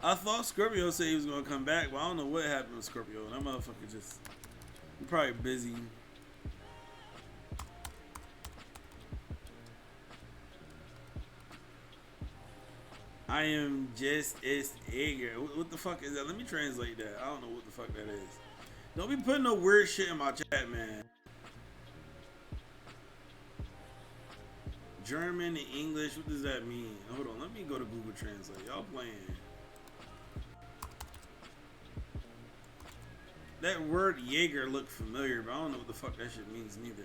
I thought Scorpio said he was gonna come back, but I don't know what happened with Scorpio. That motherfucker just probably busy. I am just as eager. What the fuck is that? Let me translate that. I don't know what the fuck that is. Don't be putting no weird shit in my chat, man. German and English, what does that mean? Hold on, let me go to Google Translate. Y'all playing. That word Jager looked familiar, but I don't know what the fuck that shit means neither.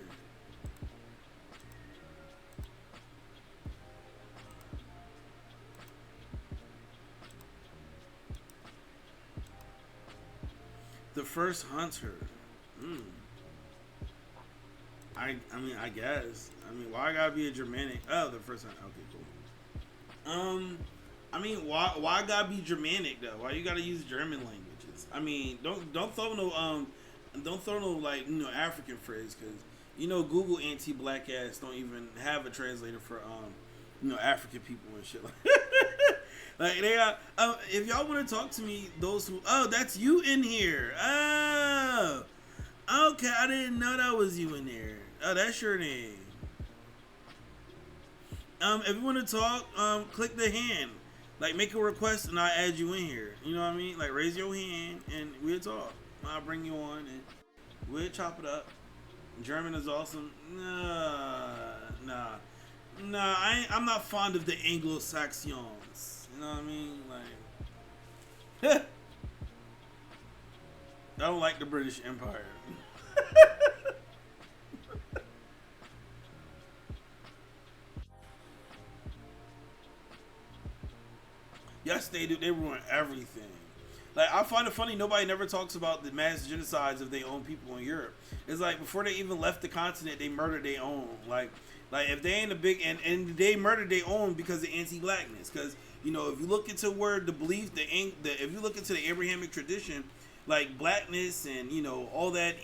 The first hunter. Hmm. I guess. I mean, why I gotta be a Germanic? Oh, the first hunter. Okay, cool. I mean, why gotta be Germanic though? Why you gotta use German languages? I mean, don't throw no don't throw no like African phrase because Google anti-black ass don't even have a translator for African people and shit like. Like they got. If y'all want to talk to me, those who that's you in here. Oh, okay, I didn't know that was you in there. Oh, that's your name. If you want to talk, click the hand. Like, make a request and I'll add you in here. You know what I mean? Like, raise your hand and we'll talk. I'll bring you on and we'll chop it up. German is awesome. Nah. I'm not fond of the Anglo-Saxons. You know what I mean? Like, I don't like the British Empire. Yes, they do. They ruin everything. Like I find it funny. Nobody never talks about the mass genocides of their own people in Europe. It's like before they even left the continent, they murdered their own. Like if they ain't a big and they murdered their own because of anti-blackness. Because if you look into where the belief, if you look into the Abrahamic tradition, like blackness and all that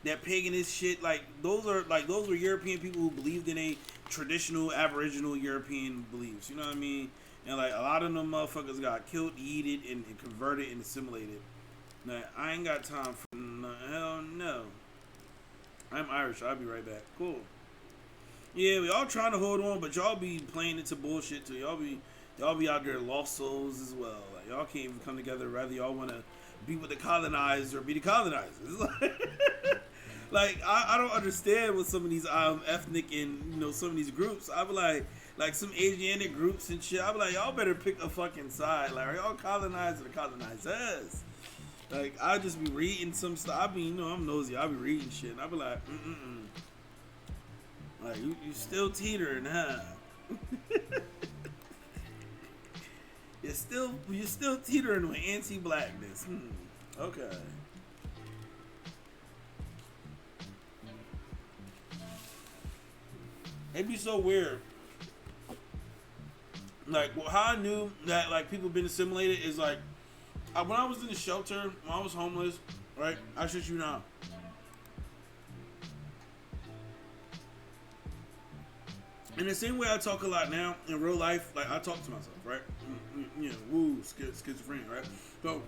that paganist shit. Like those were European people who believed in a traditional Aboriginal European beliefs. You know what I mean? And like a lot of them motherfuckers got killed, yeeted, and converted and assimilated. Now I ain't got time for hell no. I'm Irish. I'll be right back. Cool. Yeah, we all trying to hold on, but y'all be playing into bullshit too. Y'all be out there lost souls as well. Like y'all can't even come together. Rather y'all want to be with the colonized or be the colonizers. Like I don't understand with some of these ethnic and some of these groups. I be like some Asiatic groups and shit. I be like, y'all better pick a fucking side. Like, are y'all colonized or the colonizers? Like, I just be reading some stuff. I be, I'm nosy. I be reading shit. And I be like, Like, you still teetering, huh? you're still teetering with anti-blackness. Okay. It'd be so weird. Like, how I knew that, like, people been assimilated is, like, when I was in the shelter, when I was homeless, right, I shit you not. In the same way I talk a lot now, in real life, like, I talk to myself, right? Schizophrenia, right? So,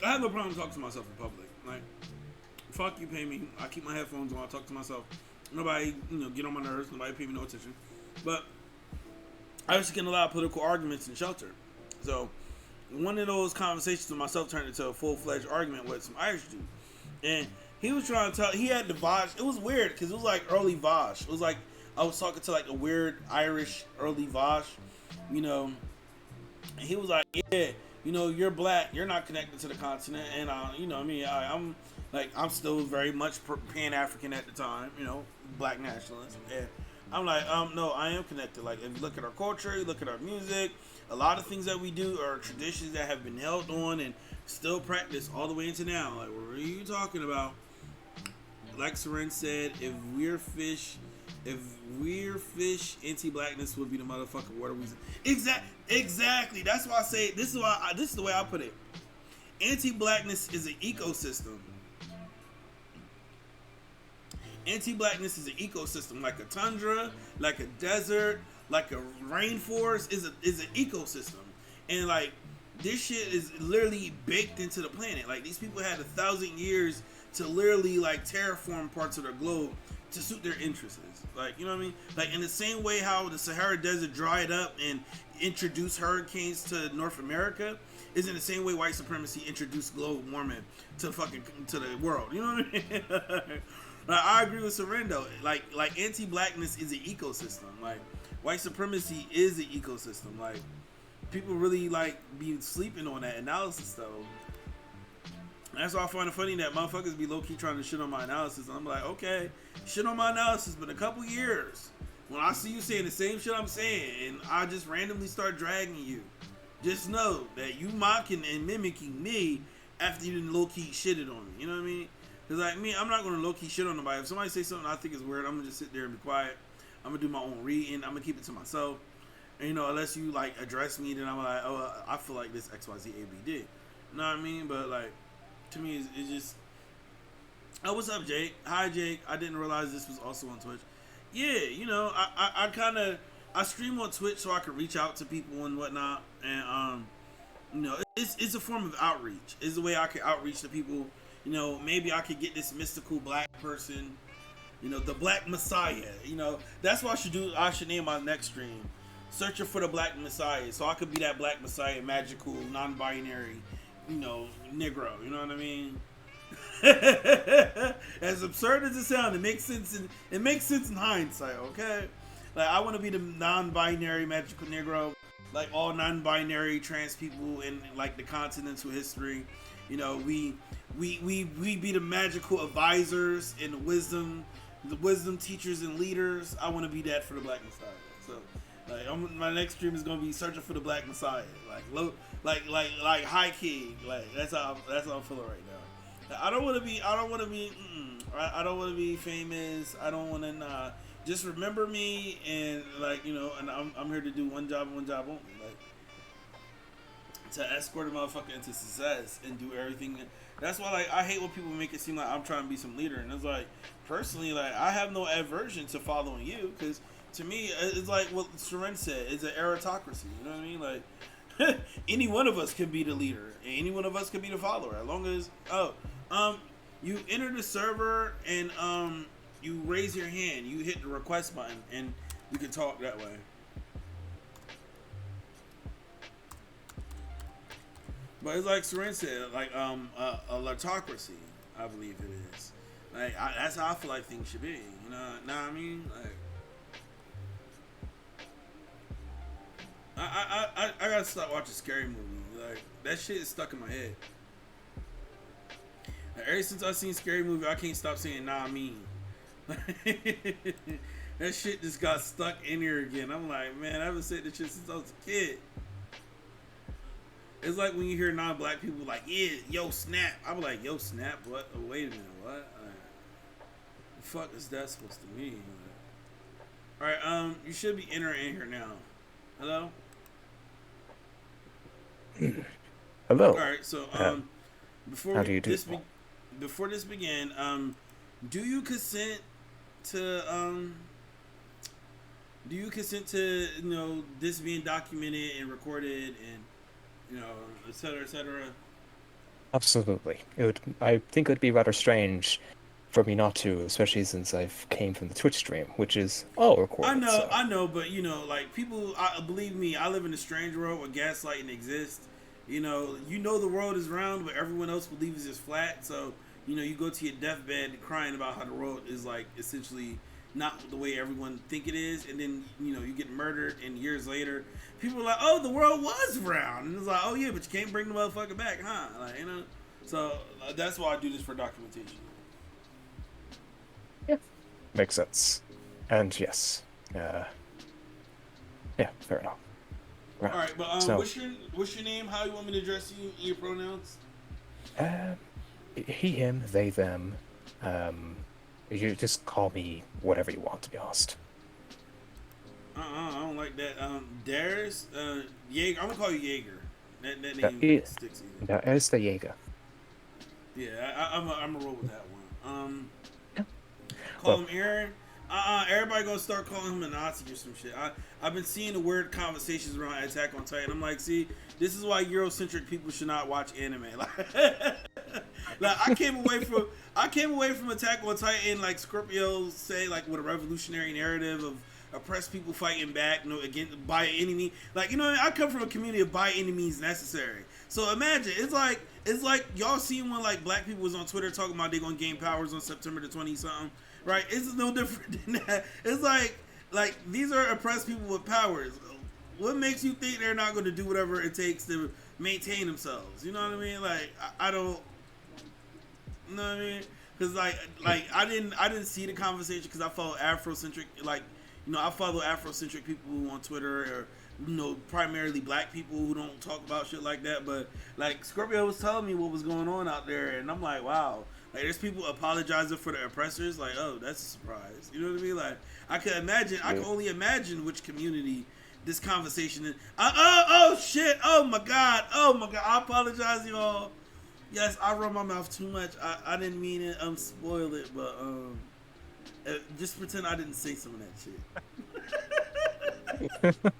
I have no problem talking to myself in public. Like, fuck you, pay me. I keep my headphones on, I talk to myself. Nobody, get on my nerves. Nobody pay me no attention. But I used to get in a lot of political arguments in shelter. So one of those conversations with myself turned into a full-fledged argument with some Irish dude. And he was trying to tell, he had the Vosh. It was weird because it was like early Vosh. It was like I was talking to like a weird Irish early Vosh, And he was like, yeah, you're black. You're not connected to the continent. And, I'm still very much Pan-African at the time, black nationalist. And I'm like, no, I am connected. Like, if you look at our culture, you look at our music, a lot of things that we do are traditions that have been held on and still practiced all the way into now. Like, what are you talking about? Like Seren said, if we're fish, anti-blackness would be the motherfucking water reason. Exactly. That's why I say this is the way I put it. Anti-blackness is an ecosystem. Anti-blackness is an ecosystem, like a tundra, like a desert, like a rainforest is an ecosystem, and like this shit is literally baked into the planet. Like these people had 1,000 years to literally like terraform parts of their globe to suit their interests. Like, you know what I mean? Like in the same way how the Sahara Desert dried up and introduced hurricanes to North America, is in the same way white supremacy introduced global warming to to the world. You know what I mean? Like, I agree with Sorrento. Like anti-blackness is an ecosystem. Like white supremacy is an ecosystem. Like people really like be sleeping on that analysis though. That's why I find it funny that motherfuckers be low key trying to shit on my analysis. And I'm like, okay, shit on my analysis, but in a couple years, when I see you saying the same shit I'm saying, and I just randomly start dragging you, just know that you mocking and mimicking me after you didn't low key shitted on me. You know what I mean? Because like me, I'm not gonna low key shit on nobody. If somebody say something I think is weird, I'm gonna just sit there and be quiet. I'm gonna do my own reading. I'm gonna keep it to myself. And you know, unless you like address me, then I'm like, oh, I feel like this XYZ ABD. You know what I mean? But like, to me, it's just, oh, what's up, Jake? Hi, Jake. I didn't realize this was also on Twitch. Yeah, you know, I kind of, I stream on Twitch so I can reach out to people and whatnot. And, you know, it's a form of outreach. It's a way I can outreach to people. You know, maybe I could get this mystical black person, you know, the Black Messiah. You know, that's what I should name my next stream. Searching for the Black Messiah. So I could be that Black Messiah, magical, non-binary, you know, Negro, you know what I mean? As absurd as it sounds, it makes sense. It makes sense in hindsight. Okay, like I want to be the non-binary magical Negro, like all non-binary trans people in like the continental history. You know, we be the magical advisors and the wisdom teachers and leaders. I want to be that for the Black Messiah. So. Like my next stream is gonna be searching for the Black Messiah, like low, like high key, like that's how I'm feeling right now. Like, I don't want to be I don't want to be famous. I don't want to just remember me and like you know, and I'm here to do one job only, like to escort a motherfucker into success and do everything. That's why like I hate when people make it seem like I'm trying to be some leader, and it's like personally like I have no aversion to following you because. To me, it's like what Seren said. It's an aristocracy. You know what I mean? Like, any one of us can be the leader. And any one of us can be the follower. As long as, you enter the server and, you raise your hand. You hit the request button and you can talk that way. But it's like Seren said, like, a autocracy, I believe it is. Like, that's how I feel like things should be. You know what I mean? Like, I gotta stop watching scary movies. Like that shit is stuck in my head. Like, ever since I seen scary movie, I can't stop saying "nah, I mean." That shit just got stuck in here again. I'm like, man, I haven't said this shit since I was a kid. It's like when you hear non-black people like, yeah, yo, snap. I'm like, yo, snap. What? Oh, wait a minute, what? Like, the fuck is that supposed to mean? Like, all right, you should be entering in here now. Hello. Hello. All right, so before this began, do you consent to you know this being documented and recorded and you know et cetera, et cetera? Absolutely. I think it would be rather strange for me not to, especially since I've came from the Twitch stream, which is all recorded. I know, but you know, like people, believe me, I live in a strange world where gaslighting exists. You know the world is round, but everyone else believes it's flat. So you know, you go to your deathbed crying about how the world is like essentially not the way everyone think it is, and then you know you get murdered, and years later, people are like, "Oh, the world was round," and it's like, "Oh yeah, but you can't bring the motherfucker back, huh?" Like you know, so that's why I do this for documentation. Yeah, makes sense, and yes, yeah, fair enough. Right. All right, but so, what's your name? How you want me to address you? Your pronouns? He, him, they, them. You just call me whatever you want, to be honest. I don't like that. Darius, Jager. I'm gonna call you Jager. That name sticks either. That is the Jager. Yeah, I'm a roll with that one. Call him Aaron. Everybody gonna start calling him a Nazi or some shit. I've been seeing the weird conversations around Attack on Titan. I'm like, see, this is why Eurocentric people should not watch anime. Like I came away from Attack on Titan like Scorpio say, like with a revolutionary narrative of oppressed people fighting back, against by any means. Like, I come from a community of by any means necessary. So imagine it's like y'all seen when like black people was on Twitter talking about they gonna gain powers on September the 20 something. Right? It's no different than that. It's like these are oppressed people with powers. What makes you think they're not going to do whatever it takes to maintain themselves? You know what I mean? Like I don't. You know what I mean? Because like I didn't see the conversation because I follow Afrocentric I follow Afrocentric people on Twitter or primarily black people who don't talk about shit like that. But like Scorpio was telling me what was going on out there, and I'm like, wow. Like, there's people apologizing for the oppressors. Like, oh, that's a surprise. You know what I mean? Like, I can only imagine which community this conversation is. Oh, shit. Oh, my God. I apologize, y'all. Yes, I run my mouth too much. I didn't mean it. Spoil it, but, just pretend I didn't say some of that shit.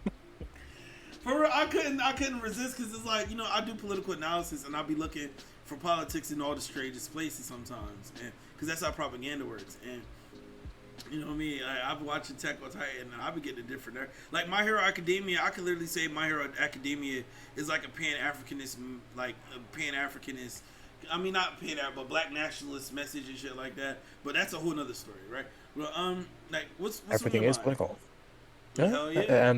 For real, I couldn't resist because it's like, I do political analysis and I'll be looking for politics in all the strangest places sometimes, and because that's how propaganda works. And you know what I mean? I've watched Attack on Titan and I've been getting a different there. Like My Hero Academia, I could literally say My Hero Academia is like a Pan-Africanist, I mean, not but black nationalist message and shit like that. But that's a whole nother story, right? Well, like what's Everything is political. Hell yeah.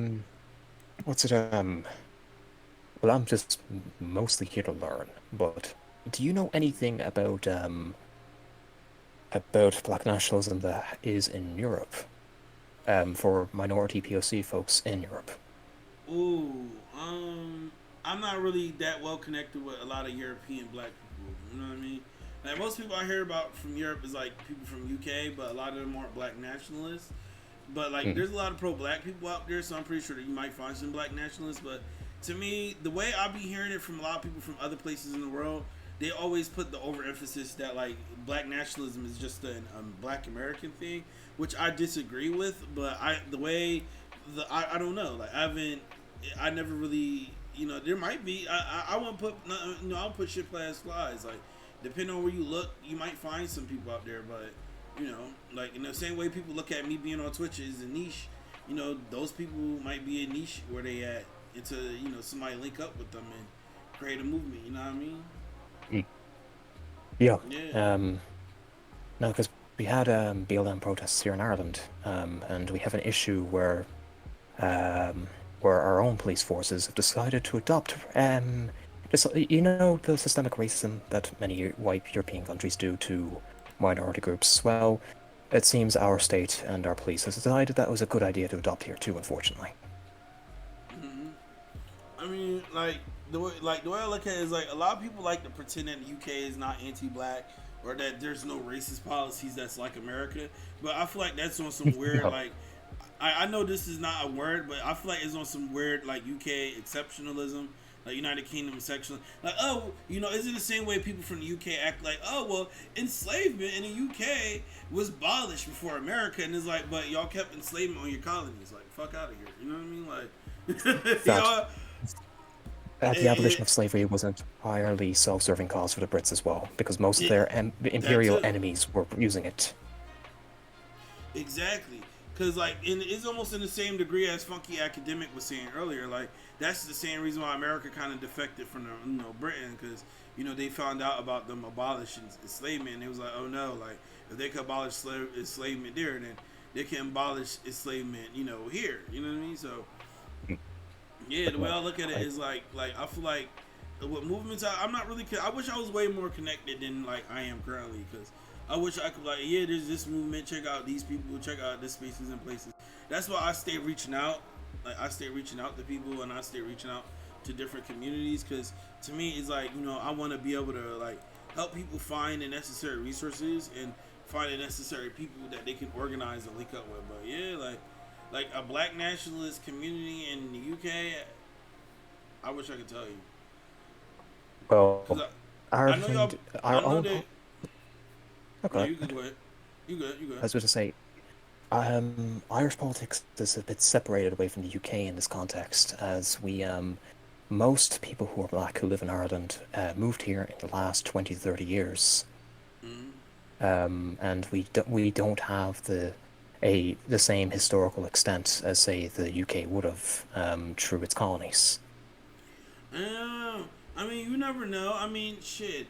What's it? Well, I'm just mostly here to learn. But do you know anything about black nationalism that is in Europe? For minority POC folks in Europe. Ooh, I'm not really that well connected with a lot of European black people. You know what I mean? Like most people I hear about from Europe is like people from UK, but a lot of them aren't black nationalists. But like, there's a lot of pro-black people out there, so I'm pretty sure that you might find some black nationalists. But to me, the way I be hearing it from a lot of people from other places in the world, they always put the overemphasis that like black nationalism is just a black American thing, which I disagree with. But I don't know. Like I never really, there might be. I won't put, I'll put shit past flies. Like depending on where you look, you might find some people out there, but. Like in the same way people look at me being on Twitch is a niche, those people might be a niche where they at until, somebody link up with them and create a movement, you know what I mean? Yeah. Yeah. No, because we had BLM protests here in Ireland, and we have an issue where our own police forces have decided to adopt the systemic racism that many white European countries do to minority groups. Well, it seems our state and our police has decided that was a good idea to adopt here too, unfortunately. Mm-hmm. I mean, like the way I look at it is like a lot of people like to pretend that the UK is not anti-black or that there's no racist policies that's like America. But I feel like that's on some weird No. like I know this is not a word, but I feel like it's on some weird like UK exceptionalism. Like United Kingdom section, like is it the same way people from the UK act like, oh well, enslavement in the UK was abolished before America, and it's like, but y'all kept enslavement on your colonies, like fuck out of here, you know what I mean? Like, y'all, the abolition of slavery was an entirely self-serving cause for the Brits as well, because most of their imperial enemies were using it. Exactly, because like it's almost in the same degree as Funky Academic was saying earlier, like. That's the same reason why America kind of defected from Britain, because they found out about them abolishing enslavement, and it was like, oh no, like if they could abolish enslavement there, then they can abolish enslavement here, you know what I mean? So yeah, the way I look at it is like I feel like with movements, I'm not really. I wish I was way more connected than like I am currently, because I wish I could there's this movement, check out these people, check out this spaces and places. That's why I stay reaching out. Like I stay reaching out to people and I stay reaching out to different communities, because to me it's like I want to be able to like help people find the necessary resources and find the necessary people that they can organize and link up with. But yeah, like a black nationalist community in the UK, I wish I could tell you. Well, I know y'all. our I know own. that. Okay. No, you can go ahead. You good. I was going to say, Irish politics is a bit separated away from the UK in this context, as most people who are black who live in Ireland moved here in the last 20 to 30 years. Mm-hmm. And we don't have the same historical extent as, say, the UK would have through its colonies. I mean, you never know. I mean, shit.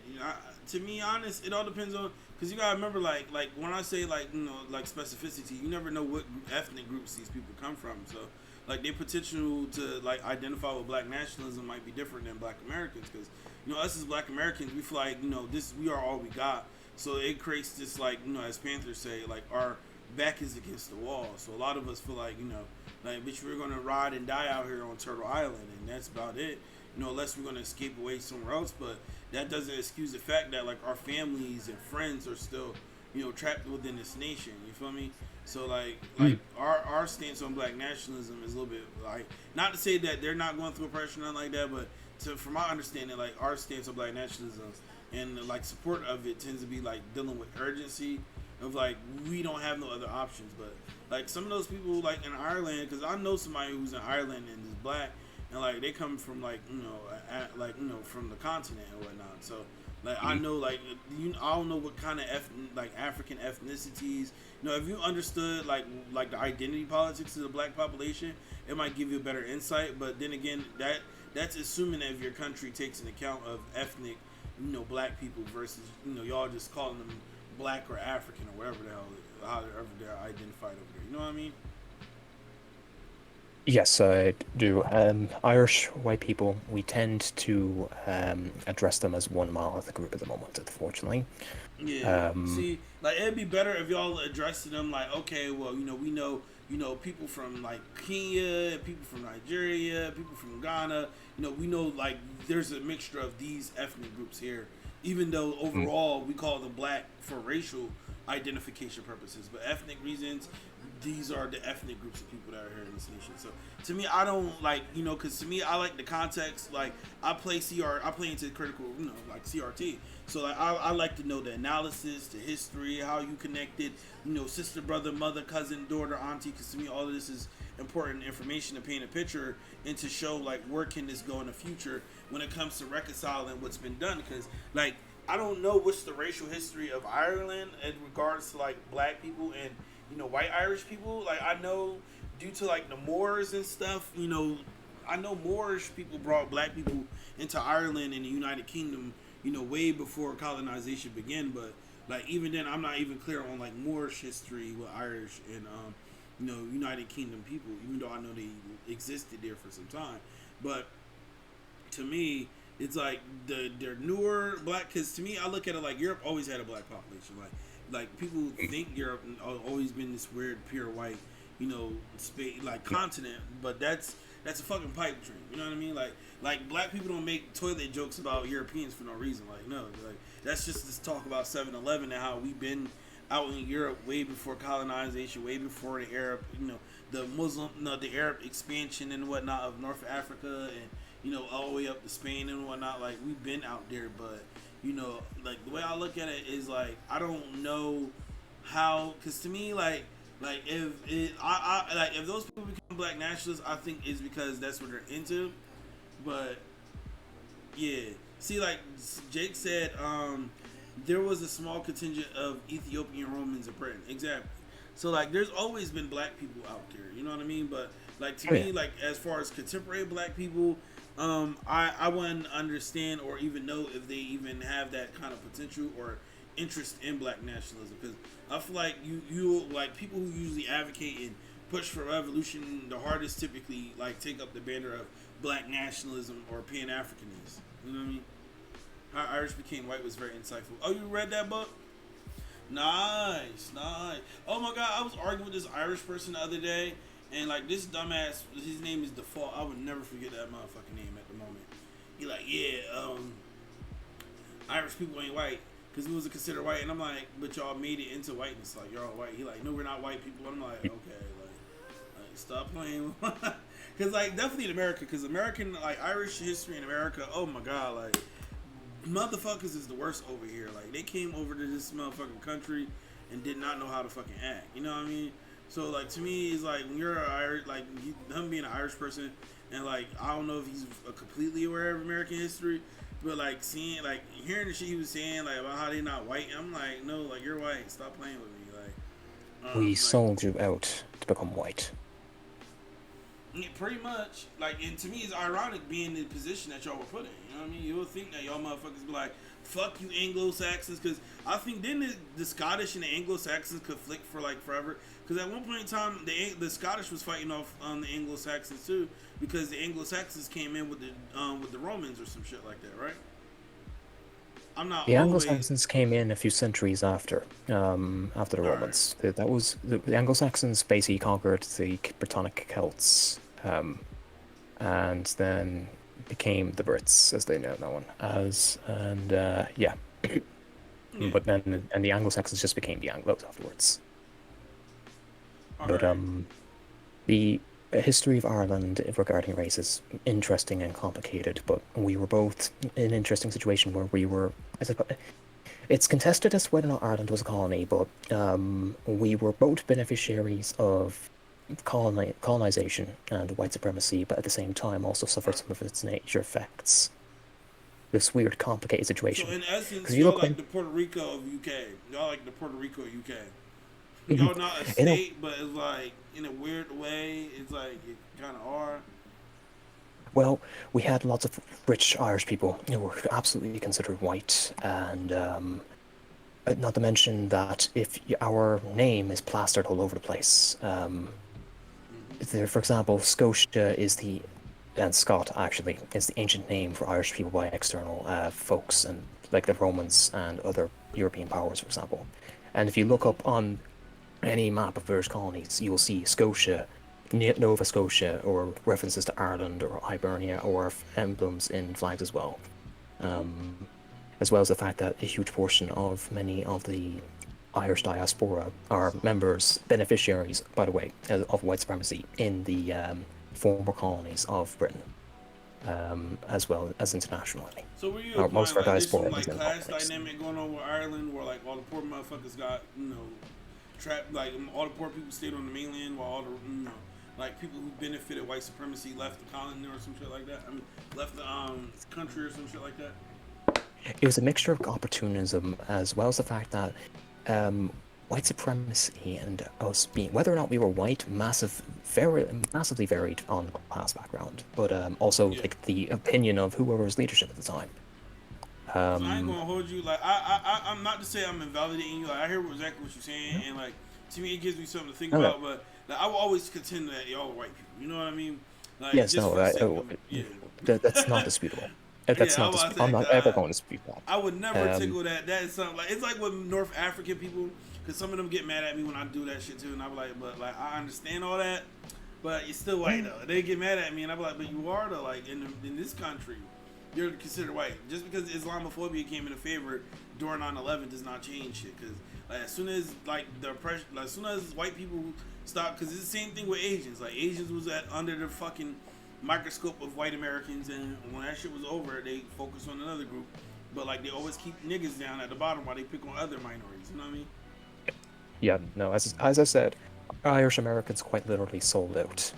To be honest, it all depends on because you gotta remember, like when I say like like specificity, you never know what ethnic groups these people come from. So, like their potential to like identify with Black nationalism might be different than Black Americans because us as Black Americans, we feel like this we are all we got. So it creates this like as Panthers say, like our back is against the wall. So a lot of us feel like like bitch, we're gonna ride and die out here on Turtle Island, and that's about it. Unless we're gonna escape away somewhere else. But that doesn't excuse the fact that like our families and friends are still, trapped within this nation. You feel me? So like our stance on Black nationalism is a little bit like not to say that they're not going through oppression or nothing like that, but from my understanding, like our stance on Black nationalism and like support of it tends to be like dealing with urgency of like we don't have no other options. But like some of those people like in Ireland, because I know somebody who's in Ireland and is black and like they come from like from the continent and whatnot. So like I know like I don't know what kind of like African ethnicities. If you understood like the identity politics of the black population, it might give you a better insight. But then again, that's assuming that if your country takes an account of ethnic, black people versus y'all just calling them black or African or whatever the hell however they're identified over there. You know what I mean? Yes, I do. Irish white people, we tend to address them as one monolithic group at the moment, unfortunately. Yeah. Um, See, like it'd be better if y'all addressed them like, okay, well, we know, people from like Kenya, people from Nigeria, people from Ghana. We know like there's a mixture of these ethnic groups here. Even though mm, overall we call them black for racial identification purposes, but ethnic reasons, these are the ethnic groups of people that are here in this nation. So to me, I don't like because to me, I like the context. Like I play into critical, like CRT. So like I like to know the analysis, the history, how you connected, sister, brother, mother, cousin, daughter, auntie. Because to me, all of this is important information to paint a picture and to show like where can this go in the future when it comes to reconciling what's been done. Because like I don't know what's the racial history of Ireland in regards to like black people and white Irish people. Like I know due to like the Moors and stuff, I know Moorish people brought black people into Ireland and the United Kingdom, way before colonization began. But like even then, I'm not even clear on like Moorish history with Irish and United Kingdom people, even though I know they existed there for some time. But to me, it's like they're newer black. Because to me, I look at it like Europe always had a black population. Like people think Europe always been this weird pure white, space like continent, but that's a fucking pipe dream. You know what I mean? Like black people don't make toilet jokes about Europeans for no reason. Like no, like that's just this talk about 7-Eleven and how we've been out in Europe way before colonization, way before the Arab, the Muslim, no, the Arab expansion and whatnot of North Africa and all the way up to Spain and whatnot. Like we've been out there, but like the way I look at it is like I don't know how, because to me like if like if those people become black nationalists, I think it's because that's what they're into. But yeah, see, like Jake said, there was a small contingent of Ethiopian Romans in Britain. Exactly. So like, there's always been black people out there. You know what I mean? But like to oh yeah. me, like as far as contemporary black people, I wouldn't understand or even know if they even have that kind of potential or interest in black nationalism, because I feel like you like people who usually advocate and push for revolution the hardest typically like take up the banner of black nationalism or Pan Africanism. You know what I mean? How Irish Became White was very insightful. Oh, you read that book? Nice. Oh my god, I was arguing with this Irish person the other day, and like this dumbass, his name is Default. I would never forget that motherfucking name at the moment. He like, yeah, Irish people ain't white because we wasn't considered white, and I'm like, but y'all made it into whiteness. Like you're all white. He like, no, we're not white people. I'm like, okay, like stop playing. Because like definitely in America, because American like Irish history in America, oh my god, like motherfuckers is the worst over here. Like they came over to this motherfucking country and did not know how to fucking act. You know what I mean? So like to me, it's like when you're Irish, like him being an Irish person, and like I don't know if he's completely aware of American history, but like seeing like hearing the shit he was saying like about how they not white, I'm like, no, like you're white, stop playing with me, We like sold you out to become white. yeah, pretty much. Like, and to me, it's ironic being in the position that y'all were put in. You know what I mean? You would think that y'all motherfuckers be like, "Fuck you, Anglo Saxons," because I think then the Scottish and the Anglo Saxons conflict for like forever. Because at one point in time, the Scottish was fighting off the Anglo Saxons too, because the Anglo Saxons came in with the Romans or some shit like that, right? I'm not The all the way. Anglo-Saxons came in a few centuries after the All right. Romans. That was the Anglo-Saxons basically conquered the Britannic Celts, and then became the Brits as they know known as, and yeah. Yeah. But then and the Anglo-Saxons just became the Anglos afterwards. All But right. the history of Ireland regarding race is interesting and complicated. But we were both in an interesting situation where we were. I suppose, it's contested as whether or not Ireland was a colony, but we were both beneficiaries of colonization and white supremacy, but at the same time also All suffered right. some of its nature effects. This weird, complicated So situation. in Because essence, you y'all look like when the Puerto Rico of UK. Y'all like the Puerto Rico UK. in Y'all not a a state, but it's like in a weird way, it's like you kind of are. well, we had lots of rich Irish people who were absolutely considered white, and not to mention that if our name is plastered all over the place. Mm-hmm. There, for example, Scotia is the and Scot actually is the ancient name for Irish people by external folks and like the Romans and other European powers, for example. And if you look Mm-hmm. up on any map of British colonies, you will see Scotia, Nova Scotia, or references to Ireland or Hibernia, or emblems in flags as well. Mm-hmm. Um, as well as the fact that a huge portion of many of the Irish diaspora are members, beneficiaries, by the way, of white supremacy in the former colonies of Britain, as well as internationally. So were you Most implying of our like there's some diaspora is like in the class colonies. dynamic going on with Ireland, where like all the poor motherfuckers got trapped, like all the poor people stayed on the mainland, while all the like people who benefited white supremacy left the colony or some shit like that. I mean, left the country or some shit like that. It was a mixture of opportunism as well as the fact that um, white supremacy and us being, whether or not we were white, massively varied on class background, but also Yeah. like the opinion of whoever was leadership at the time. Cause I ain't Um, gonna hold you. Like I'm not to say I'm invalidating you. Like, I hear exactly what you're saying, yeah. and like to me it gives me something to think Okay. about. But like, I will always contend that y'all are white people. You know what I mean? Like Yes, just no, for the sake of yeah, that's not disputable. That's yeah. not I was I'm saying, not ever going to dispute I would never that. tickle that. That is something like it's like with North African people, because some of them get mad at me when I do that shit too, and I'm like, but like I understand all that, but you're still white though. They get mad at me, and I'm like, but you are though. Like in this country, you're considered white. Just because Islamophobia came into favor during 9/11 does not change shit. Because like, as soon as like the oppression, like, as soon as white people stop, because it's the same thing with Asians. Like Asians was under the fucking microscope of white Americans, and when that shit was over, they focused on another group. But like they always keep niggas down at the bottom while they pick on other minorities. You know what I mean? Yeah, no, as I said, Irish Americans quite literally sold out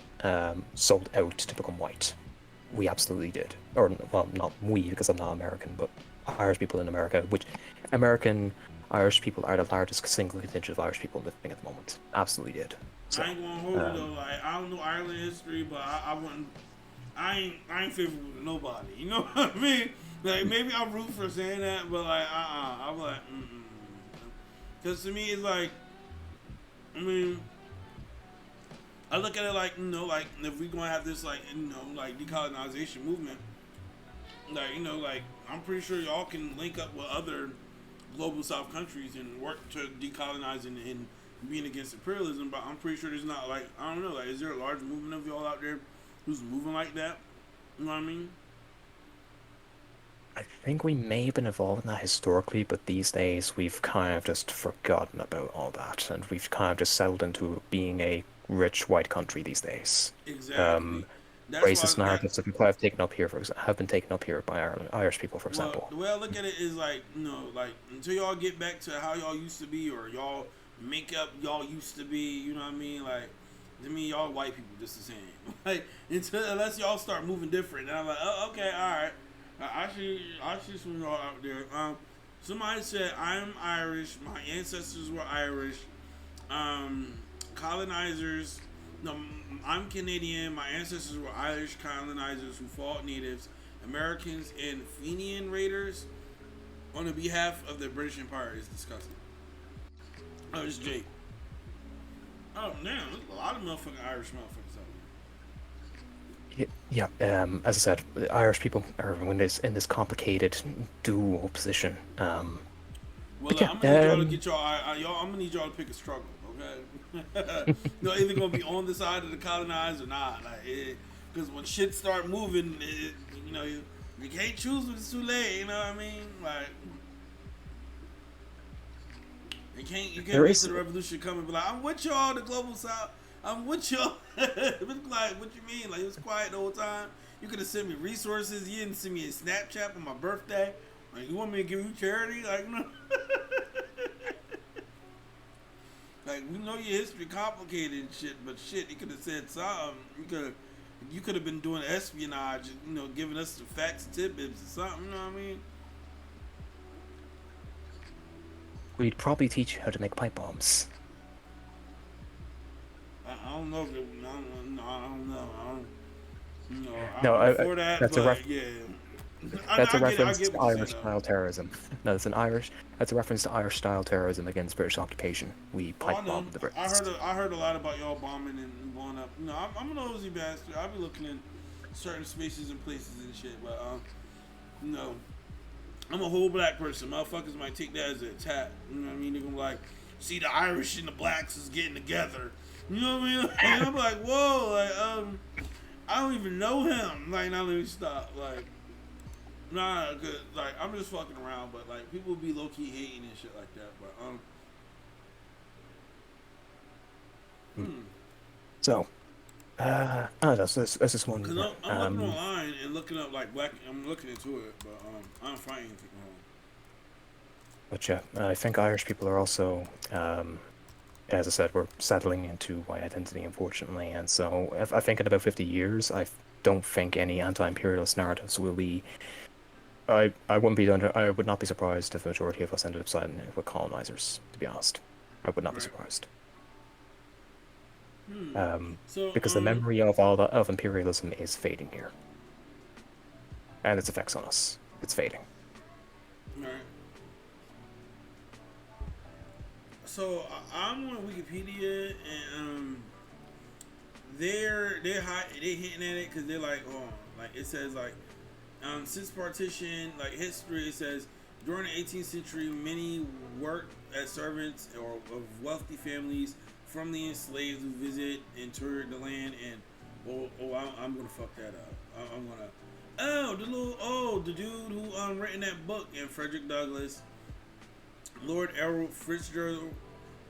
to become white. We absolutely did. Or well, not we because I'm not American, but Irish people in America, which American Irish people are the largest single contingent of Irish people living at the moment. Absolutely did. I So, ain't gonna hold you though. um, Like I don't know Ireland history, but I wouldn't. I ain't favorable to nobody. You know what I mean? Like maybe I'm rude for saying that, but like I'm like because to me it's like I mean I look at it like like if we gonna have this like like decolonization movement, like like I'm pretty sure y'all can link up with other global South countries and work to decolonize and being against imperialism. But I'm pretty sure there's not like I don't know like is there a large movement of y'all out there who's moving like that? You know what I mean? I think we may have been involved in that historically, but these days we've kind of just forgotten about all that, and we've kind of just settled into being a rich white country these days. Exactly. Um, That's why Racist that. narratives have taken up here, have been taken up here by Irish people, for Well, example. the way I look at it is like like until y'all get back to how y'all used to be, or y'all makeup y'all used to be. You know what I mean? Like, to me, y'all white people just the same. Like, unless y'all start moving different, and I'm like, oh, okay, all right. I see some y'all out there. Somebody said I'm Irish. My ancestors were Irish. Um, colonizers. No, I'm Canadian. My ancestors were Irish colonizers who fought natives, Americans, and Fenian raiders on the behalf of the British Empire. Is disgusting. Oh, it's Jake. Oh, man, there's a lot of motherfucking Irish motherfuckers out Yeah, as I said, the Irish people are in this complicated dual position. Well, But yeah, I'm gonna need y'all to get y'all. I'm gonna need y'all to pick a struggle, okay? You're either gonna be on the side of the colonized or not, like, because when shit start moving, you know, you can't choose when it's too late. You know what I mean? Like, you can't there wait is till the revolution come and be like, I'm with y'all, the global south. I'm with y'all. It's like, what you mean? Like, it was quiet the whole time. You could have sent me resources. You didn't send me a Snapchat on my birthday. Like, you want me to give you charity? Like, no. Like, we know your history complicated and shit, but shit, you could have said something. You could have been doing espionage, you know, giving us some facts and tidbits or something. You know what I mean? we'd probably teach you how to make pipe bombs. I don't know if it, I don't know. No, Before that, that's a but yeah, that's a I reference get to what you're saying Irish though. style terrorism. No, that's a reference to Irish style terrorism against British occupation. We Oh, pipe I know. bombed the Brits. I heard a lot about y'all bombing and blowing up. You know, I'm a nosy bastard. I be looking in certain spaces and places and shit, but you know, I'm a whole black person. Motherfuckers might take that as an attack. You know what I mean? They're gonna be like, see the Irish and the blacks is getting together. You know what I mean? And I'm like, whoa, like, I don't even know him. Like, now let me stop. Like, nah, cause like I'm just fucking around, but like people be low key hating and shit like that. But Hmm. hmm. So, I don't know. So this just Cause one. I'm looking online and looking up like black. I'm looking into it, but I don't find anything wrong. But yeah, I think Irish people are also, as I said, we're settling into white identity, unfortunately. And so I think in about 50 years, I don't think any anti-imperialist narratives will be. I would not be surprised if the majority of us ended up siding with colonizers. To be honest, I would not be Right. surprised. Hmm. Um, So because the memory of of imperialism is fading here, and its effects on us. It's fading. all right. So I'm on Wikipedia and they're hitting at it because they're like, oh, like it says like since partition, like history, it says during the 18th century, many worked as servants or of wealthy families from the enslaved who visit and toured the land. And I'm gonna fuck that up. I'm gonna. The dude who written that book and Frederick Douglass, Lord Errol Fitzgerald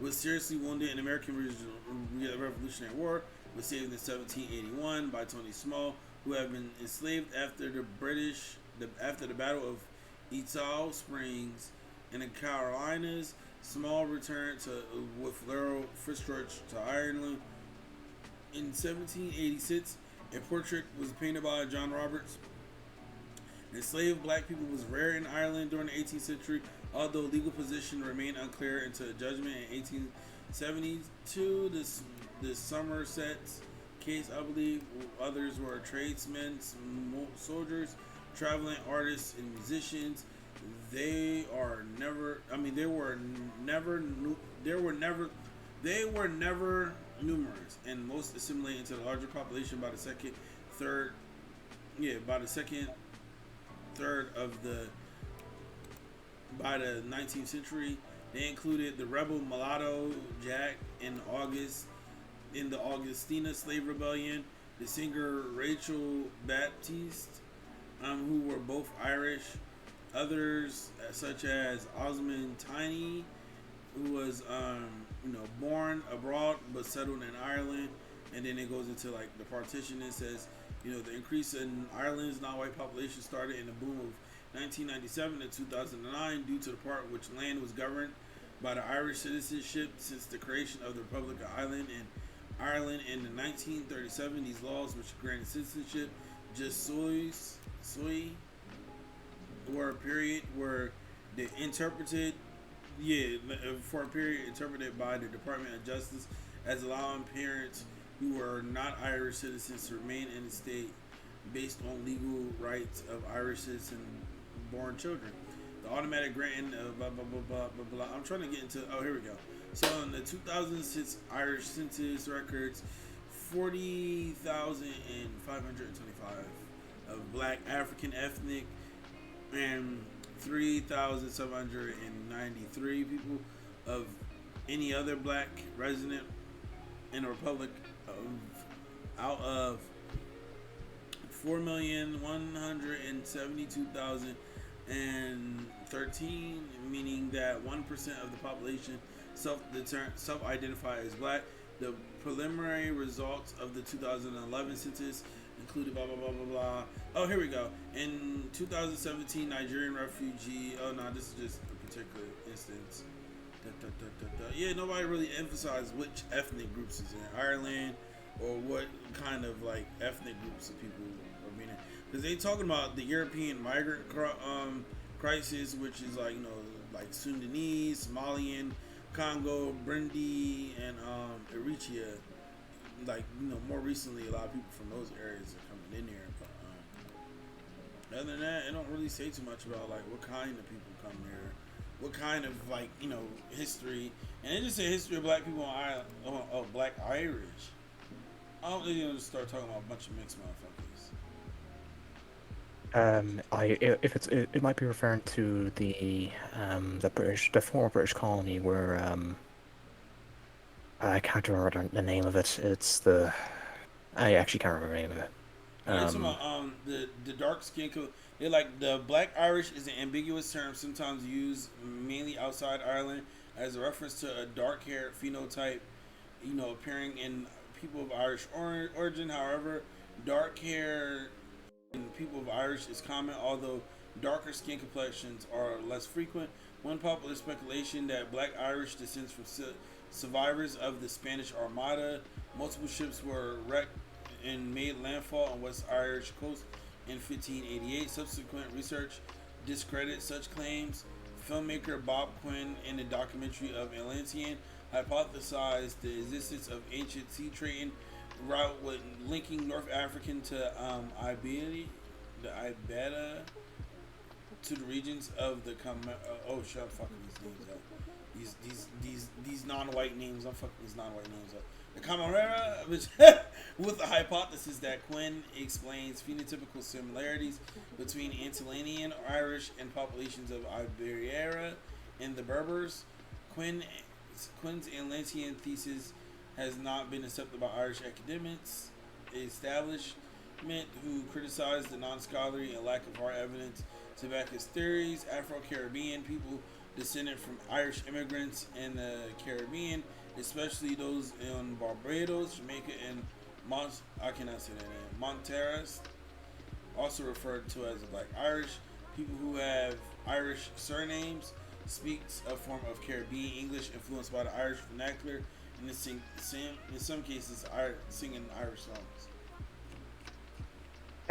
was seriously wounded in the American Revolutionary War. Was saved in 1781 by Tony Small, who had been enslaved after after the Battle of Etal Springs in the Carolinas. Small returned with Errol Fitzgerald to Ireland in 1786. A portrait was painted by John Roberts. Enslaved black people was rare in Ireland during the 18th century, although legal position remained unclear until a judgment in 1872. This Somerset's case, I believe, others were tradesmen, soldiers, traveling artists, and musicians. They are never. I mean, they were never. They were never numerous, and most assimilated into the larger population by the second, third. Yeah, by the second third of the by the 19th century. They included the rebel mulatto Jack in the Augustina slave rebellion, the singer Rachel Baptiste, who were both Irish. Others such as Osmond Tiny, who was born abroad but settled in Ireland. And then it goes into like the partition. It says, the increase in Ireland's non-white population started in the boom of 1997 to 2009 due to the part which land was governed by the Irish citizenship since the creation of the Republic of Ireland in the 1937. These laws, which granted citizenship just soy were a period where they interpreted, yeah, for a period interpreted by the Department of Justice as allowing parents who were not Irish citizens to remain in the state based on legal rights of Irish citizen born children. The automatic granting of blah blah blah blah blah blah. I'm trying to get into. Oh, here we go. So in the 2006 Irish census records, 40,525 of Black African ethnic and 3,793 people of any other Black resident in the Republic of, out of 4,172,013, meaning that 1% of the population self-identify as Black. The preliminary results of the 2011 census included blah blah blah blah blah. Oh, here we go. In 2017, Nigerian refugee. Oh no, this is just a particular instance. Yeah, nobody really emphasized which ethnic groups is in Ireland or what kind of like ethnic groups of people are being in. Because they talking about the European migrant crisis, which is like like Sudanese, Somalian, Congo, Burundi, and Eritrea. Like more recently, a lot of people from those areas are coming in there. But other than that, it don't really say too much about like what kind of people come there, what kind of like history, and it just say history of Black people on Ireland. Oh, Black Irish. I don't think just start talking about a bunch of mixed motherfuckers. It might be referring to the former British colony where I can't remember the name of it. I actually can't remember the name of it. Talking about the dark skin. They're like the Black Irish is an ambiguous term sometimes used mainly outside Ireland as a reference to a dark-haired phenotype, appearing in people of Irish origin. However, dark hair in people of Irish is common, although darker skin complexions are less frequent. One popular speculation that Black Irish descends from survivors of the Spanish Armada. Multiple ships were wrecked and made landfall on West Irish coast in 1588. Subsequent research discredits such claims. Filmmaker Bob Quinn, in the documentary of Atlantean, hypothesized the existence of ancient sea trading route with linking North African to Iberia, to the regions of the shut fucking these names up. These non-white names. I'm fucking these non-white names up. The Camarera, which with the hypothesis that Quinn explains phenotypical similarities between Antillean Irish and populations of Iberia and the Berbers. Quinn's Atlantean thesis has not been accepted by Irish academics establishment who criticize the non-scholarly and lack of hard evidence to back his theories. Afro-Caribbean people descended from Irish immigrants in the Caribbean, especially those in Barbados, Jamaica, and Montserrat, also referred to as the Black Irish. People who have Irish surnames speaks a form of Caribbean English influenced by the Irish vernacular, and in some cases singing Irish songs.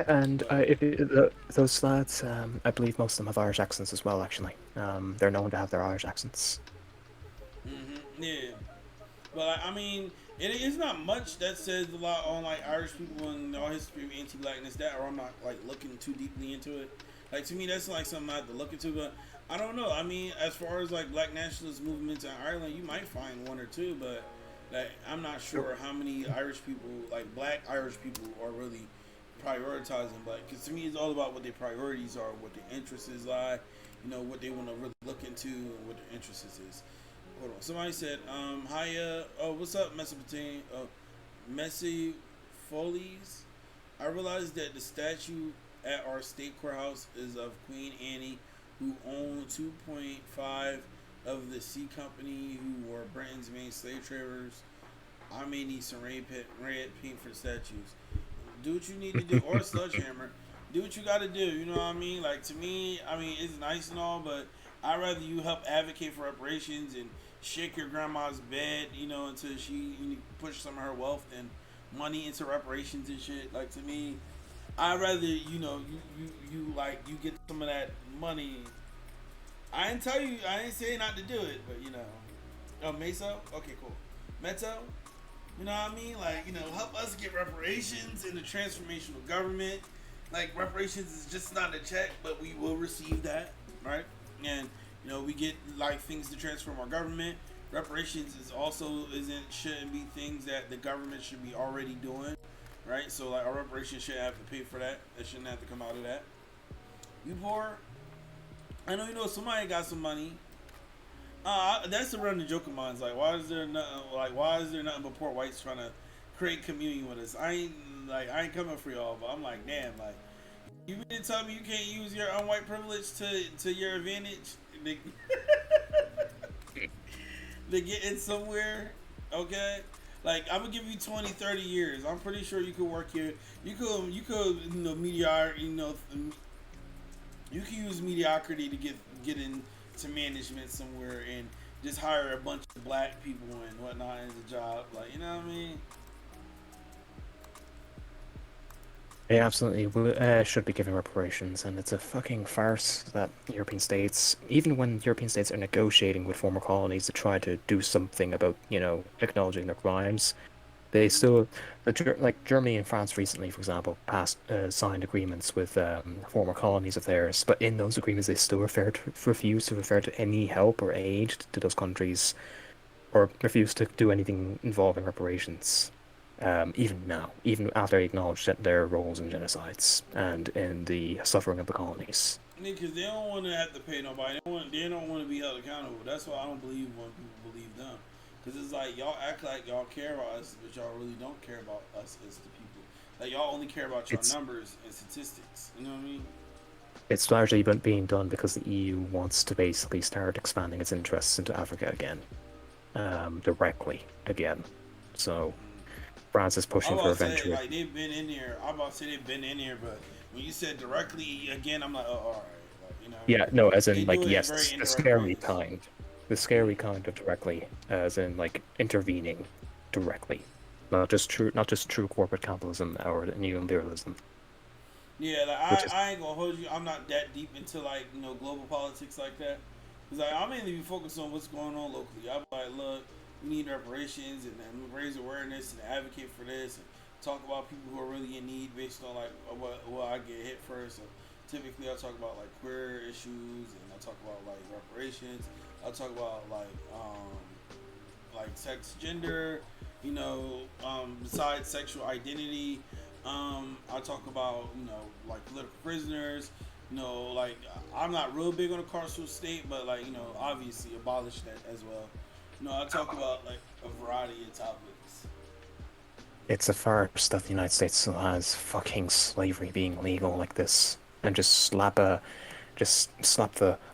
And those lads, I believe most of them have Irish accents as well. Actually, they're known to have their Irish accents. Yeah, but I mean, it is not much that says a lot on like Irish people and our history of anti-blackness. That, or I'm not like looking too deeply into it. Like to me, that's like something I have to look into. But I don't know. I mean, as far as like Black nationalist movements in Ireland, you might find one or two, but like I'm not sure how many Irish people, like Black Irish people, are really prioritizing Black. Because to me, it's all about what their priorities are, what their interests lie, what they want to really look into, and what their interests is. Hold on. Somebody said, "Hiya. Oh, what's up, Mesopotamia? Messy Follies. I realized that the statue at our state courthouse is of Queen Anne, who owned 2.5 of the Sea Company, who were Britain's main slave traders. I may need some red paint for the statues. Do what you need to do, or a sledgehammer. Do what you got to do. You know what I mean? Like to me, I mean it's nice and all, but I'd rather you help advocate for reparations and shake your grandma's bed, until she push some of her wealth and money into reparations and shit. Like to me, I'd rather you like you get some of that money. I didn't tell you, I didn't say not to do it, but oh, Meso, okay, cool, Meto, you know what I mean? Like, help us get reparations in the transformational government. Like, reparations is just not a check, but we will receive that, right? And, we get, like, things to transform our government. Reparations is also shouldn't be things that the government should be already doing, right? So, like, our reparations shouldn't have to pay for that. It shouldn't have to come out of that. You poor, I know somebody got some money. That's the running joke of mine. Like, why is there nothing but poor whites trying to create communion with us? I ain't coming for y'all, but I'm like, damn, like, you mean to tell me you can't use your unwhite privilege to your advantage to, to get in somewhere? Okay, like, I'm gonna give you 20, 30 years. I'm pretty sure you could work here. You could you can use mediocrity to get into management somewhere and just hire a bunch of black people and whatnot as a job. Like, you know what I mean? They absolutely should be giving reparations, and it's a fucking farce that European states, even when European states are negotiating with former colonies to try to do something about, acknowledging their crimes, they still, like Germany and France recently, for example, signed agreements with former colonies of theirs, but in those agreements they still refuse to refer to any help or aid to those countries, or refuse to do anything involving reparations. Even now, even after they acknowledge that their roles in genocides and in the suffering of the colonies. Because they don't want to have to pay nobody. They don't want to be held accountable. That's why I don't believe when people believe them. Because it's like y'all act like y'all care about us, but y'all really don't care about us as the people. Like y'all only care about your numbers and statistics. You know what I mean? It's largely been being done because the EU wants to basically start expanding its interests into Africa again, directly again. So France is pushing for eventual. Like they've been in there. I'm about to say they've been in there, but when you said directly again, I'm like, oh, all right. Like, Yeah, no, as in like yes, the scary kind, of directly, as in like intervening directly, not just true corporate capitalism or neoliberalism. Yeah, like I ain't gonna hold you. I'm not that deep into like global politics like that. Cause like I mainly be focused on what's going on locally. I'm like, look, we need reparations and raise awareness and advocate for this and talk about people who are really in need based on like what I get hit first. So typically I talk about like queer issues and I talk about like reparations. I talk about like sex, gender, besides sexual identity. I talk about like political prisoners. Like I'm not real big on the carceral state, but like obviously abolish that as well. I talk about like a variety of topics. It's a farce that the United States still has fucking slavery being legal like this, and just slap the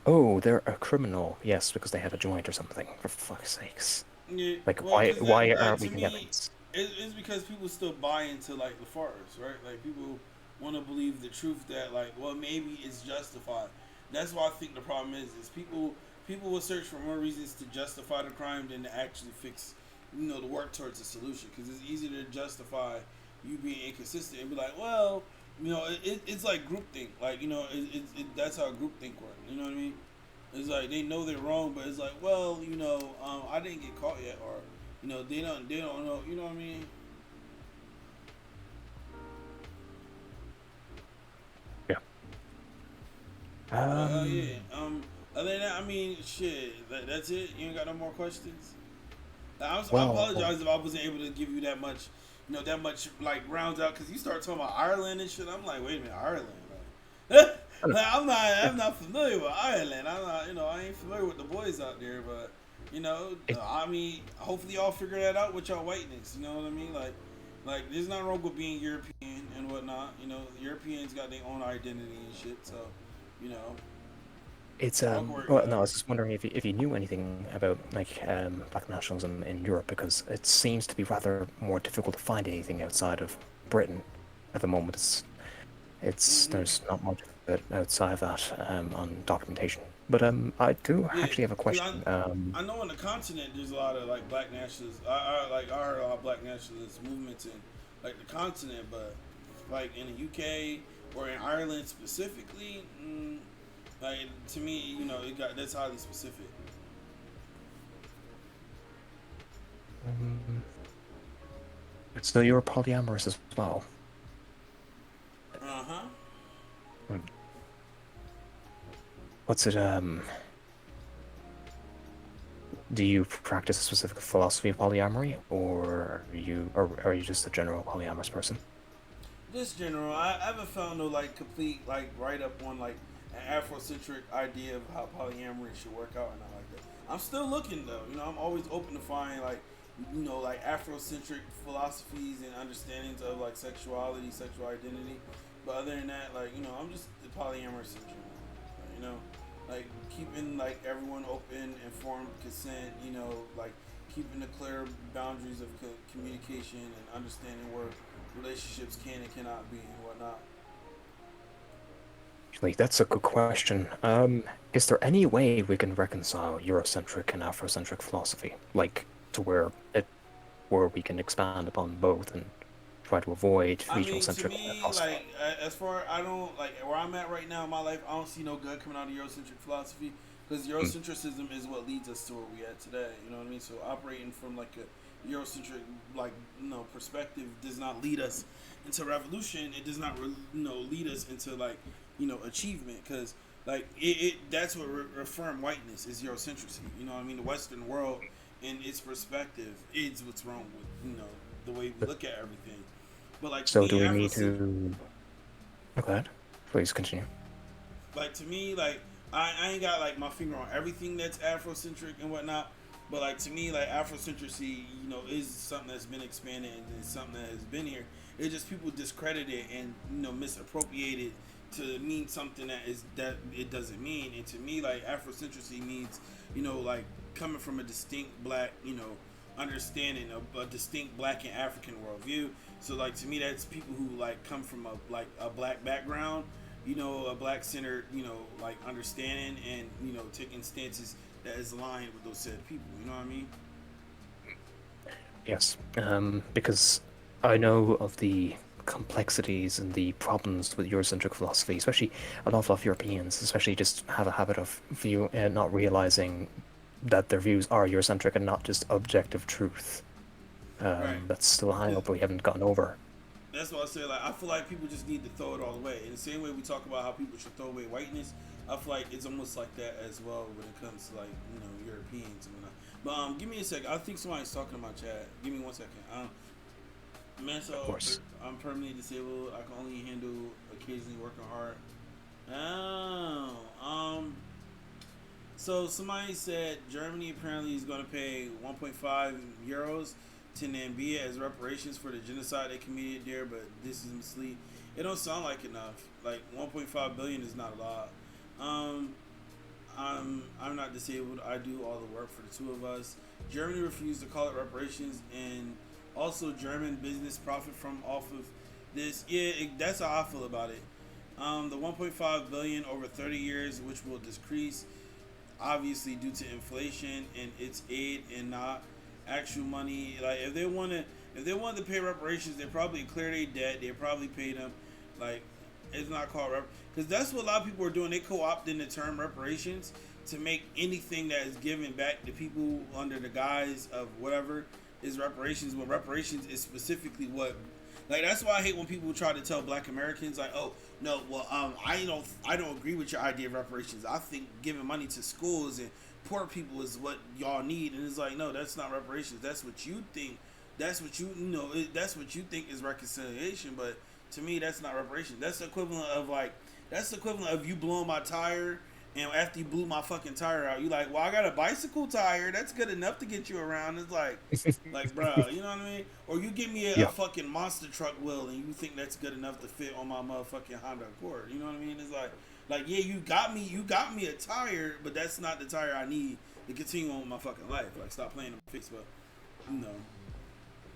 they're a criminal, yes, because they have a joint or something. For fuck's sakes. Yeah, Like, well, why aren't we to me, condemning this? it's because people still buy into like the farce, right? Like people want to believe the truth that like, well, maybe it's justified. That's why I think the problem is people will search for more reasons to justify the crime than to actually fix, to work towards a solution. Because it's easy to justify you being inconsistent and be like, well, it's like groupthink. Like that's how groupthink works. You know what I mean? It's like they know they're wrong, but it's like, well, I didn't get caught yet, or they don't know. You know what I mean? Yeah. Yeah. Other than that, I mean, shit. That's it. You ain't got no more questions. I apologize if I wasn't able to give you that much, like rounds out because you start talking about Ireland and shit. I'm like, wait a minute, Ireland. Like, like, I'm not familiar with Ireland. I'm not, I ain't familiar with the boys out there, but I mean, hopefully y'all figure that out with y'all whiteness. You know what I mean? Like there's nothing wrong with being European and whatnot. Europeans got their own identity and shit. So, It's well, no, I was just wondering if you knew anything about like black nationalism in Europe, because it seems to be rather more difficult to find anything outside of Britain at the moment. There's not much of it outside of that on documentation. But I do Yeah, actually have a because question. I know on the continent there's a lot of like black nationalists. I heard a lot of black nationalist movements in like the continent, but like in the UK or in Ireland specifically, like to me, it got that's highly specific. um, so you're polyamorous as well. Uh huh. Hmm. What's it? Do you practice a specific philosophy of polyamory, or are you just a general polyamorous person? Just general, I haven't found no like complete like write up on like an Afrocentric idea of how polyamory should work out and not like that. I'm still looking though. I'm always open to find like like Afrocentric philosophies and understandings of like sexuality, sexual identity. But other than that, like I'm just polyamorous in general. You know, like keeping like everyone open, informed consent. Like keeping the clear boundaries of communication and understanding where relationships can and cannot be and whatnot. Actually, that's a good question. Is there any way we can reconcile Eurocentric and Afrocentric philosophy, like to where we can expand upon both and try to avoid I regional mean, to centric me, philosophy? like as far I don't like where I'm at right now in my life, I don't see no good coming out of Eurocentric philosophy because Mm. Eurocentrism is what leads us to where we at today. You know what I mean? So operating from like a Eurocentric like perspective does not lead us into revolution. It does not lead us into like achievement because like that's what affirm whiteness is Eurocentrism. You know what I mean? The Western world in its perspective is what's wrong with the way we But- look at everything. But like to So me, do we need to? Okay, please continue. like to me, like I ain't got like my finger on everything that's Afrocentric and whatnot. But like to me, like Afrocentricity, is something that's been expanded and it's something that has been here. It's just people discredit it and misappropriate it to mean something that it doesn't mean. And to me, like Afrocentricity means like coming from a distinct black understanding of a distinct black and African worldview. So like to me, that's people who like come from a black background, a black centered, like understanding and taking stances that is aligned with those said people. You know what I mean? Yes, because I know of the complexities and the problems with Eurocentric philosophy, especially an awful lot of Europeans, especially just have a habit of not realizing that their views are Eurocentric and not just objective truth. Right. That's still a hang Cause up we haven't gotten over. that's what I say. Like I feel like people just need to throw it all away. In the same way we talk about how people should throw away whiteness, I feel like it's almost like that as well when it comes to like Europeans and whatnot. But give me a second. I think somebody's talking to my chat. Give me 1 second. Man, Of so course. I'm permanently disabled. I can only handle occasionally working hard. Oh, so somebody said Germany apparently is going to pay 1.5 euros to Namibia as reparations for the genocide they committed there, but this is misleading. It don't sound like enough. Like 1.5 billion is not a lot. Um, I'm not disabled. I do all the work for the two of us. Germany refused to call it reparations, and also German business profit from off of this. Yeah, that's how I feel about it. The 1.5 billion over 30 years, which will decrease obviously due to inflation and its aid and not actual money. Like if they wanted to pay reparations, they probably clear their debt. They probably pay them. Like it's not called because that's what a lot of people are doing. They co-opt in the term reparations to make anything that is given back to people under the guise of whatever is reparations. When reparations is specifically what like that's why I hate when people try to tell Black Americans like, oh no, well I don't agree with your idea of reparations. I think giving money to schools and poor people is what y'all need, and it's like no, that's not reparations. That's what you think. That's what that's what you think is reconciliation. But to me, that's not reparations. That's the equivalent of you blowing my tire. And after you blew my fucking tire out, you like, well, I got a bicycle tire. That's good enough to get you around. It's like, bro, you know what I mean? Or you give me a Yeah. fucking monster truck wheel, and you think that's good enough to fit on my motherfucking Honda Accord. You know what I mean? It's like, yeah, you got me a tire, but that's not the tire I need to continue on with my fucking life. Like, stop playing the face, but you know.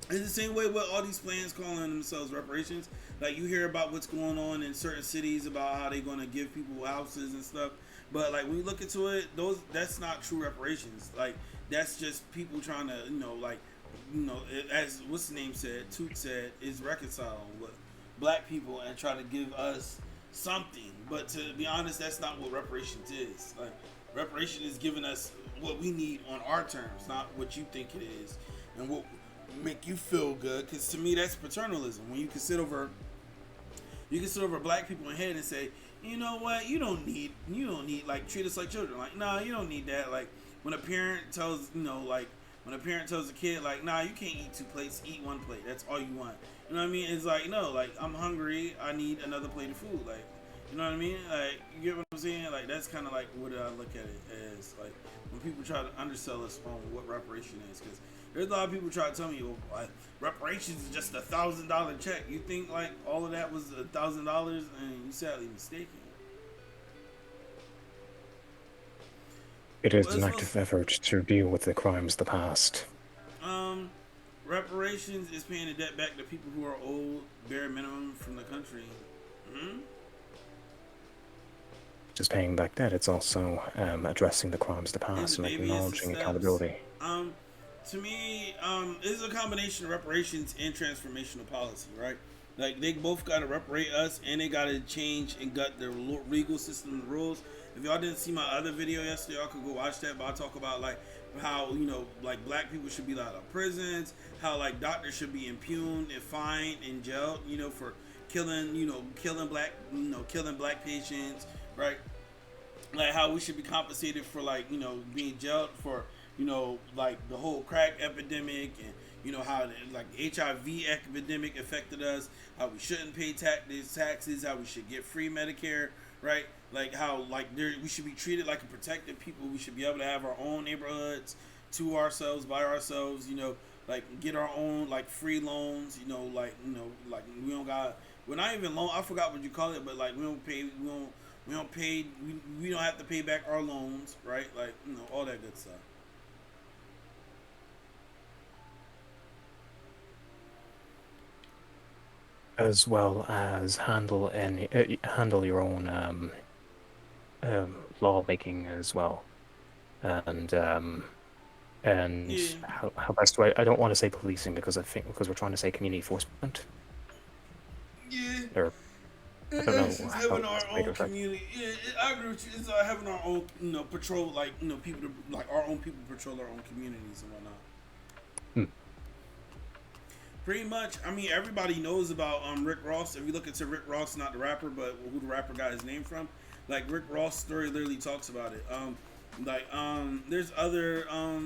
It's the same way with all these plans calling themselves reparations. Like you hear about what's going on in certain cities about how they're going to give people houses and stuff. But like when you look into it, that's not true reparations. Like that's just people trying to, like, as what's the name said, Toot said, is reconcile with black people and try to give us something. But to be honest, that's not what reparations is. Like reparation is giving us what we need on our terms, not what you think it is, and what make you feel good. Because to me, that's paternalism. When you can sit over black people in head and say, you know what, you don't need like treat us like children. Like, nah, you don't need that. Like when a parent tells, when a parent tells a kid like, nah, you can't eat two plates, eat one plate. That's all you want. You know what I mean? It's like, no, like I'm hungry, I need another plate of food. Like, you know what I mean? Like, you get what I'm saying? Like that's kind of like what I look at it as. Like when people try to undersell us on what reparation is, because there's a lot of people try to tell me, well, reparations is just $1,000 check. You think like all of that was $1,000, and you sadly mistaken. It is Well, an active effort to deal with the crimes of the past. um, reparations is paying the debt back to people who are owed bare minimum from the country. Hmm? Just paying back debt, it's also addressing the crimes of the And the past and baby is the acknowledging steps. accountability. Um, to me, it's a combination of reparations and transformational policy, right? Like they both gotta reparate us, and they gotta change and gut their legal system and rules. If y'all didn't see my other video yesterday, y'all could go watch that. But I talk about like how like black people should be out of prisons, how like doctors should be impugned and fined and jailed, for killing, killing black patients, right? Like how we should be compensated for like being jailed for like the whole crack epidemic, and how the, like HIV epidemic affected us, how we shouldn't pay taxes, how we should get free Medicare, right? Like how like we should be treated like a protected people. We should be able to have our own neighborhoods to ourselves, by ourselves, like get our own like free loans, like we don't got, we're not even loan, I forgot what you call it, but like we don't pay. We don't have to pay back our loans, right? Like all that good stuff. As well as handle your own lawmaking as well, and Yeah, how best do I don't want to say policing because because we're trying to say community enforcement, yeah. or I don't It's know just how having the our best way to own affect. community. Yeah, I agree with you. It's having our own, patrol, like people to like our own people patrol our own communities and whatnot. Hmm. Pretty much. I mean, everybody knows about Rick Ross. If you look into Rick Ross, not the rapper, but who the rapper got his name from, like Rick Ross' story literally talks about it. There's other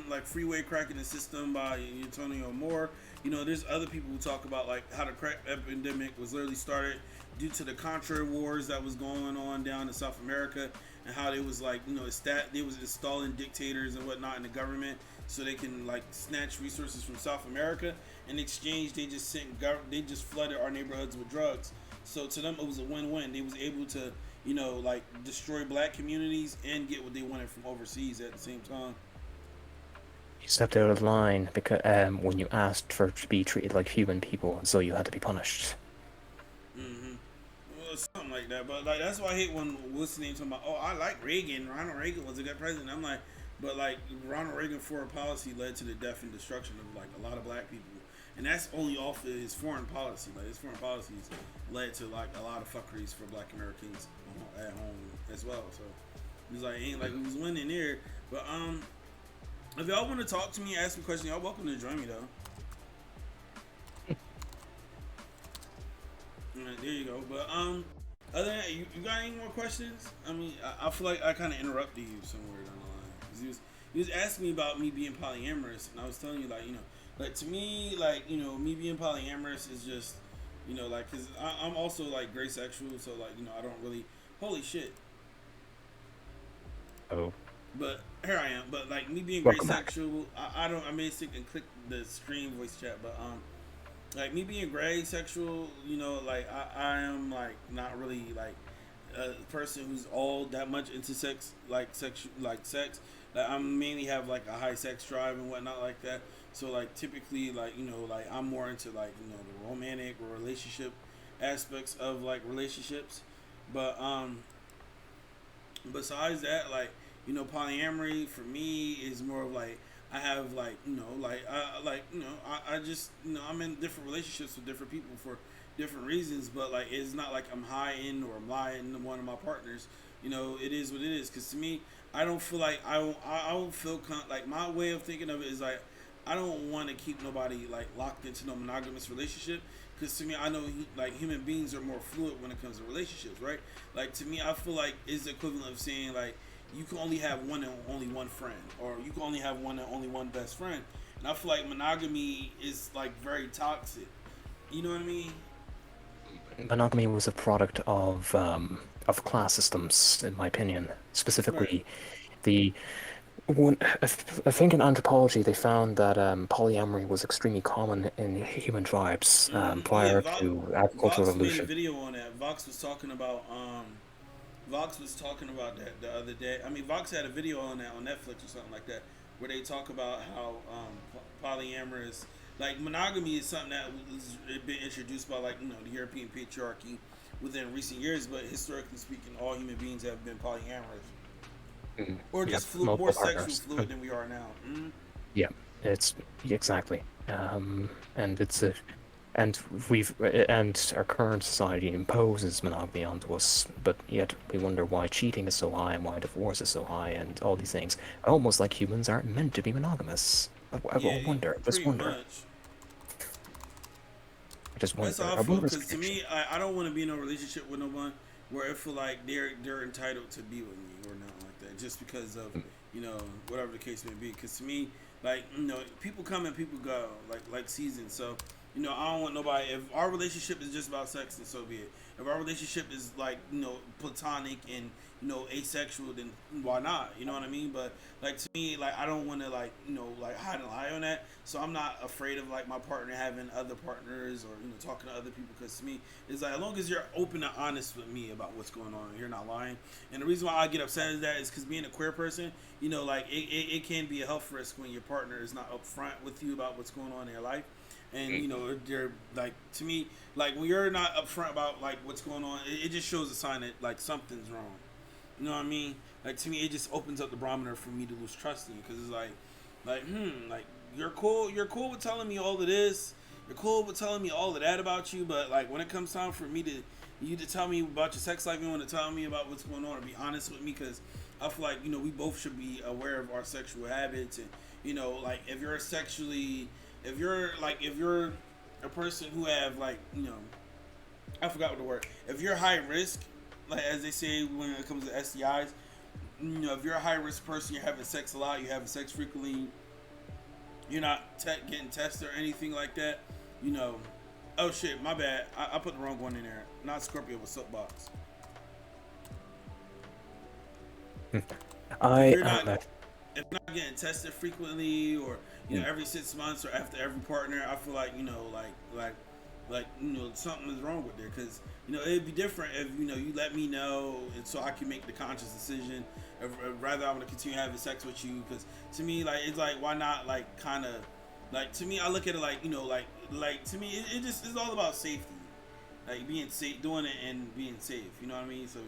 like Freeway Cracking the System by Antonio Moore. There's other people who talk about like how the crack epidemic was literally started due to the Contra wars that was going on down in South America, and how they was like they was installing dictators and whatnot in the government so they can like snatch resources from South America. In exchange, they just they just flooded our neighborhoods with drugs. So to them, it was a win-win. They was able to like destroy black communities and get what they wanted from overseas at the same time. You stepped out of line because when you asked for to be treated like human people, so you had to be punished. Mm-hmm. Well, something like that. But like that's why I hate when what's the name talking about, oh, I like Reagan. Ronald Reagan was a good president. I'm like, but like Ronald Reagan foreign policy led to the death and destruction of like a lot of black people, and that's only off of his foreign policy. Like his foreign policies led to like a lot of fuckeries for black Americans at home as well. So it was like ain't like we was winning there. But if y'all want to talk to me, ask me questions, y'all welcome to join me though. Alright, there you go. But other than that, you got any more questions? I mean, I feel like I kind of interrupted you somewhere down the line because he was asking me about me being polyamorous, and I was telling you like like to me like me being polyamorous is just like because I'm also like gray sexual, so like I don't really holy shit. Oh, But here I am. But like me being gray welcome back. sexual, I don't. I may stick and click the stream voice chat, but like me being gray sexual, like I am like not really like a person who's all that much into sex, like sex. Like I mainly have like a high sex drive and whatnot like that. So like typically like like I'm more into like the romantic or relationship aspects of like relationships, but besides that, like, polyamory for me is more of like I have like, I just, I'm in different relationships with different people for different reasons, but like it's not like I'm high in or I'm lying to one of my partners. It is what it is. Because to me, I don't feel like I don't feel like my way of thinking of it is like I don't want to keep nobody like locked into no monogamous relationship. Because to me, I know like human beings are more fluid when it comes to relationships, right? Like to me, I feel like it's the equivalent of saying like you can only have one and only one friend, or you can only have one and only one best friend. And I feel like monogamy is like very toxic. You know what I mean? Monogamy was a product of class systems, in my opinion. Right. Specifically, the When, I think in anthropology they found that polyamory was extremely common in human tribes Yeah, prior to agricultural Vox made a revolution. video on that. Vox was talking about that the other day. I mean, Vox had a video on that on Netflix or something like that, where they talk about how polyamorous, like monogamy, is something that was been introduced by like the European patriarchy within recent years. But historically speaking, all human beings have been polyamorous or Yep, just more multiple sexual partners. fluid than we are now. Yeah, it's exactly, and it's a, and we've and our current society imposes monogamy onto us, but yet we wonder why cheating is so high and why divorce is so high and all these things. Almost like humans aren't meant to be monogamous. I Yeah, wonder, just pretty wonder, much. I just That's wonder. how I I feel. wonder this Because to connection. me, I don't want to be in a relationship with no one where I feel like they're entitled to be with me or nothing like that, just because of whatever the case may be. Because to me, like people come and people go, like seasons. So I don't want nobody. If our relationship is just about sex, then so be it. If our relationship is like platonic and asexual, then why not? You know what I mean? But like to me, like I don't want to like like hide and lie on that. So I'm not afraid of like my partner having other partners or talking to other people. Because to me, it's like as long as you're open and honest with me about what's going on, and you're not lying. And the reason why I get upset is that is because being a queer person, like it can be a health risk when your partner is not upfront with you about what's going on in their life. And they're like to me, like when you're not upfront about like what's going on, it just shows a sign that like something's wrong. You know what I mean? Like to me, it just opens up the barometer for me to lose trust in you because it's like you're cool with telling me all of this, you're cool with telling me all of that about you, but like when it comes time for me to you to tell me about your sex life, you want to tell me about what's going on, or be honest with me, because I feel like we both should be aware of our sexual habits, and like if you're a person who have like I forgot what the word. If you're high risk, like as they say when it comes to STIs, if you're a high risk person, you're having sex a lot, you're having sex frequently, you're not getting tested or anything like that. You know, oh shit, my bad. I put the wrong one in there. Not Scorpio, but soapbox. If I you're not if you're not getting tested frequently, or every 6 months, or after every partner, I feel like something is wrong with there, because it'd be different if you let me know, and so I can make the conscious decision of rather I want to continue having sex with you. Because to me, like it's like why not, like kind of like to me I look at it like like to me it just is all about safety, like being safe, doing it and being safe. You know what I mean? So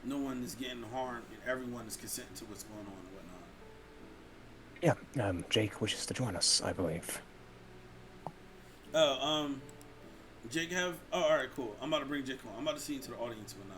no one is getting harmed and everyone is consenting to what's going on and whatnot. yeah, Jake wishes to join us, I believe. Oh, Jake have. Oh, all right, cool. I'm about to bring Jake on. I'm about to see into the audience or not.